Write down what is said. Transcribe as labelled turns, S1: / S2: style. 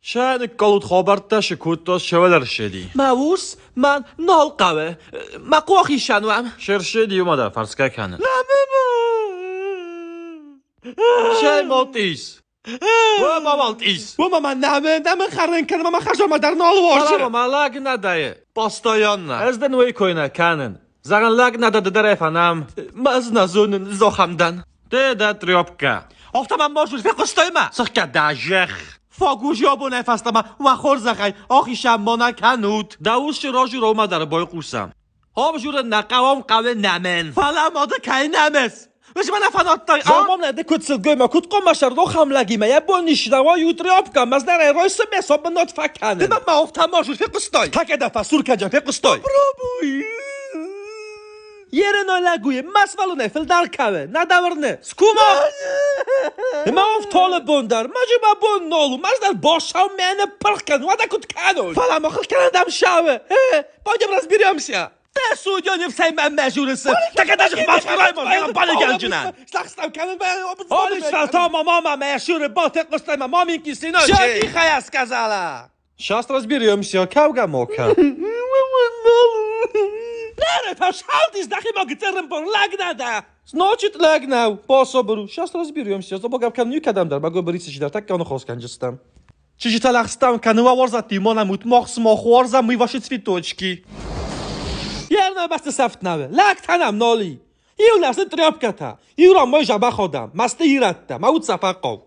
S1: Şəni qalut xəbərdaşı kutdas şeveler şedi.
S2: Mavus, من نال قوه ما قواخی شنوم
S1: Şerşedi yumada farska kanın.
S2: شای موتیس
S1: Ve mamaltis.
S2: و من نمه خرن کنم من خرج ما در نال
S1: Salama
S2: واشه
S1: malag nadaje.
S2: باستایاننا
S1: Ezden ve koyna kanın. Zagan lag nadadı derefanam.
S2: از نزون زخمدن
S1: Te triopka.
S2: آفتم من مارشوش فی قصتای ما
S1: Sıhka dajech.
S2: فاگوش یا بونه فستم و خور زخی آخی شمانا کنود
S1: Davuz şirajı Roma dar boy qusam. Hab jure naqavam qave namen.
S2: فلا ماده کی نمس وش من افنات تای
S1: Zamam nede kutsel göma kut qomaşar do xamlagime ya bu nişdava yutriopka mazlar roysa mesab not fakane.
S2: من ما آفتم مارشوش فی قصتای
S1: Tak eda surka jan fe qstoy.
S2: برابوی
S1: Yereno laguye masvalu nefil dar kave. Nadavrne. Skuma. Ma of tole bundar. Majima bun nolu. Mazdar boşam mene parkan. Vada kut kanon.
S2: فلا ما خل کردم شاوه باید براز بیریم سیا ده سودیا نفسای من مجورسه
S1: Takadaş maskarayım. Gelen bana gelcinen.
S2: سخستم کنم به
S1: Oli salta mama meşhur ba tek qstoyma mamin ki sino.
S2: شادی خیلی сказала
S1: Şast разберемся. Kavga moka.
S2: نره تا شال دیز دخی ما گترم بر لگ نده
S1: Значит, лагнав. Пособру. Сейчас разберемся. Забогав камню кадамдар. Могу бориться ждар. Так кано хосканжистам. Чижи талахстам каныва варзат тимона мутмох смох варза мы ваши цветочки.
S2: یرنا بست سفت نوه لگ تنم نالی یو لحظه تریاب کتا یو را ما جبه خودم مسته ایرتم او سفر قو